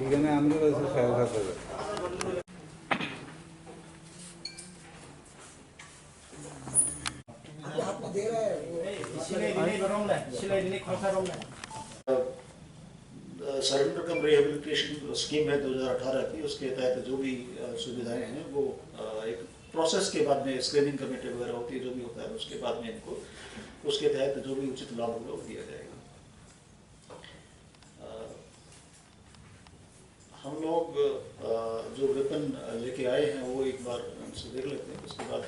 এখানে আমরা सरेंडर कम rehabilitation scheme है 2018 की, उसके तहत जो भी सुविधाएं हैं वो एक प्रोसेस के बाद में स्क्रीनिंग कमेटी वगैरह होती है, जो भी होता है उसके बाद में इनको उसके तहत जो भी उचित लाभ होगा वो दिया जाएगा। हम लोग जो वेपन लेके आए हैं वो एक बार उनसे देख लेते हैं, उसके बाद